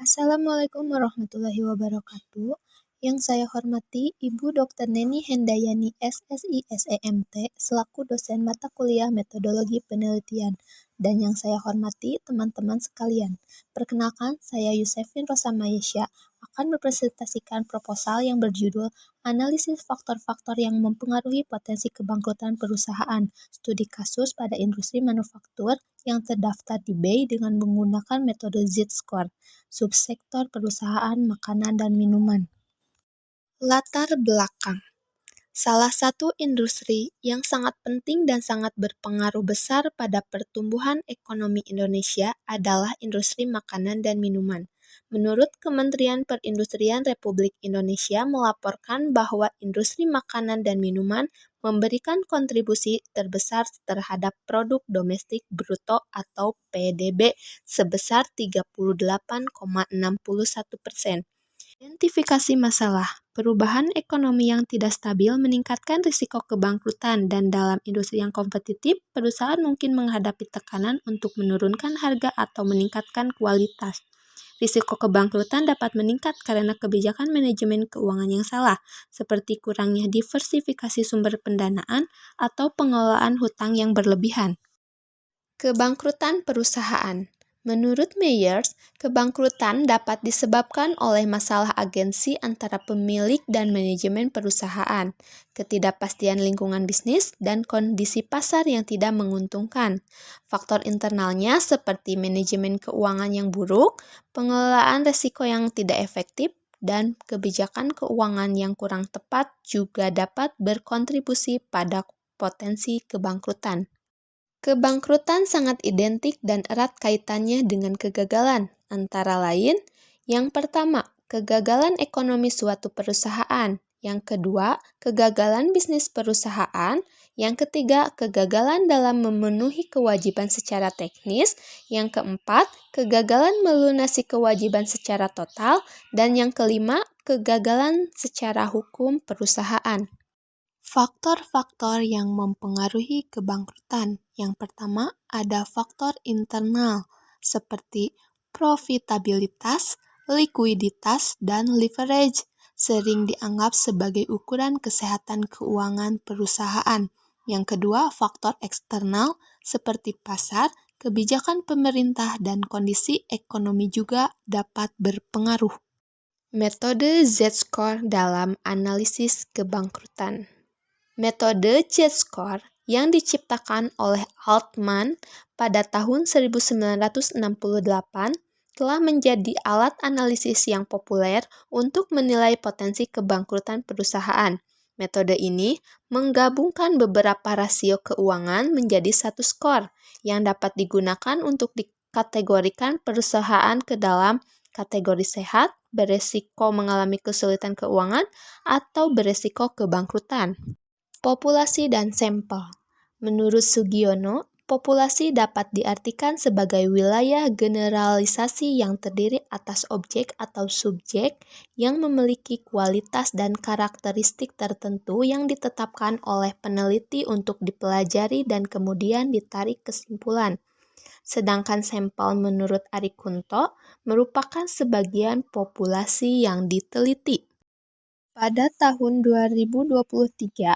Assalamualaikum warahmatullahi wabarakatuh. Yang saya hormati Ibu Dr. Neni Hendayani SSI SEMT selaku dosen mata kuliah Metodologi Penelitian. Dan yang saya hormati teman-teman sekalian. Perkenalkan, saya Yusefin Rosa Mayesya akan mempresentasikan proposal yang berjudul Analisis Faktor-Faktor yang Mempengaruhi Potensi Kebangkrutan Perusahaan, Studi Kasus pada Industri Manufaktur yang terdaftar di BEI dengan menggunakan metode Z-Score. Subsektor perusahaan makanan dan minuman. Latar belakang. Salah satu industri yang sangat penting dan sangat berpengaruh besar pada pertumbuhan ekonomi Indonesia adalah industri makanan dan minuman. Menurut Kementerian Perindustrian Republik Indonesia melaporkan bahwa industri makanan dan minuman memberikan kontribusi terbesar terhadap produk domestik bruto atau PDB sebesar 38,61%. Identifikasi masalah. Perubahan ekonomi yang tidak stabil meningkatkan risiko kebangkrutan dan dalam industri yang kompetitif, perusahaan mungkin menghadapi tekanan untuk menurunkan harga atau meningkatkan kualitas. Risiko kebangkrutan dapat meningkat karena kebijakan manajemen keuangan yang salah, seperti kurangnya diversifikasi sumber pendanaan atau pengelolaan hutang yang berlebihan. Kebangkrutan perusahaan. Menurut Meyers, kebangkrutan dapat disebabkan oleh masalah agensi antara pemilik dan manajemen perusahaan, ketidakpastian lingkungan bisnis, dan kondisi pasar yang tidak menguntungkan. Faktor internalnya seperti manajemen keuangan yang buruk, pengelolaan risiko yang tidak efektif, dan kebijakan keuangan yang kurang tepat juga dapat berkontribusi pada potensi kebangkrutan. Kebangkrutan sangat identik dan erat kaitannya dengan kegagalan, antara lain, yang pertama, kegagalan ekonomi suatu perusahaan, yang kedua, kegagalan bisnis perusahaan, yang ketiga, kegagalan dalam memenuhi kewajiban secara teknis, yang keempat, kegagalan melunasi kewajiban secara total, dan yang kelima, kegagalan secara hukum perusahaan. Faktor-faktor yang mempengaruhi kebangkrutan. Yang pertama, ada faktor internal, seperti profitabilitas, likuiditas, dan leverage, sering dianggap sebagai ukuran kesehatan keuangan perusahaan. Yang kedua, faktor eksternal, seperti pasar, kebijakan pemerintah, dan kondisi ekonomi juga dapat berpengaruh. Metode Z-Score dalam analisis kebangkrutan. Metode Z-Score yang diciptakan oleh Altman pada tahun 1968 telah menjadi alat analisis yang populer untuk menilai potensi kebangkrutan perusahaan. Metode ini menggabungkan beberapa rasio keuangan menjadi satu skor yang dapat digunakan untuk dikategorikan perusahaan ke dalam kategori sehat, beresiko mengalami kesulitan keuangan, atau beresiko kebangkrutan. Populasi dan sampel. Menurut Sugiono, populasi dapat diartikan sebagai wilayah generalisasi yang terdiri atas objek atau subjek yang memiliki kualitas dan karakteristik tertentu yang ditetapkan oleh peneliti untuk dipelajari dan kemudian ditarik kesimpulan. Sedangkan sampel menurut Ari Kunto merupakan sebagian populasi yang diteliti. Pada tahun 2023,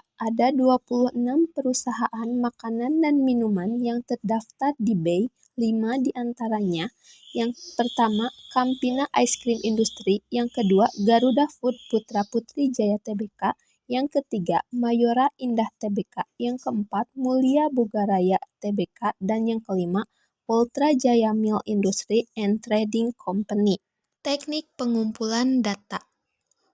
ada 26 perusahaan makanan dan minuman yang terdaftar di BEI, 5 diantaranya. Yang pertama, Campina Ice Cream Industry, yang kedua, Garuda Food Putra Putri Jaya Tbk, yang ketiga, Mayora Indah Tbk, yang keempat, Mulia Bugaraya Tbk, dan yang kelima, Ultra Jaya Mill Industry and Trading Company. Teknik pengumpulan data.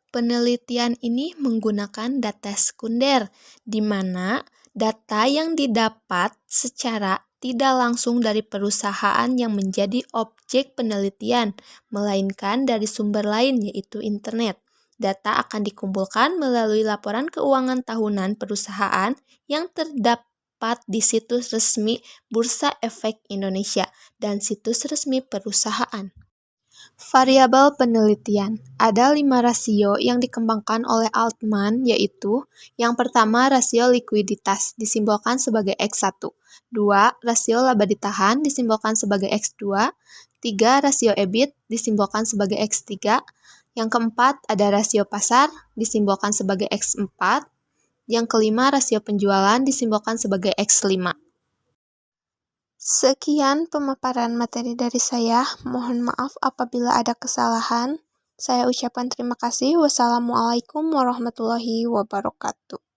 Penelitian ini menggunakan data sekunder, di mana data yang didapat secara tidak langsung dari perusahaan yang menjadi objek penelitian, melainkan dari sumber lain yaitu internet. Data akan dikumpulkan melalui laporan keuangan tahunan perusahaan yang terdapat di situs resmi Bursa Efek Indonesia dan situs resmi perusahaan. Variabel penelitian. Ada 5 rasio yang dikembangkan oleh Altman, yaitu yang pertama rasio likuiditas, disimbolkan sebagai X1. 2. Rasio laba ditahan, disimbolkan sebagai X2. 3. Rasio EBIT, disimbolkan sebagai X3. Yang keempat, ada rasio pasar, disimbolkan sebagai X4. Yang kelima, rasio penjualan, disimbolkan sebagai X5. Sekian pemaparan materi dari saya. Mohon maaf apabila ada kesalahan. Saya ucapkan terima kasih. Wassalamualaikum warahmatullahi wabarakatuh.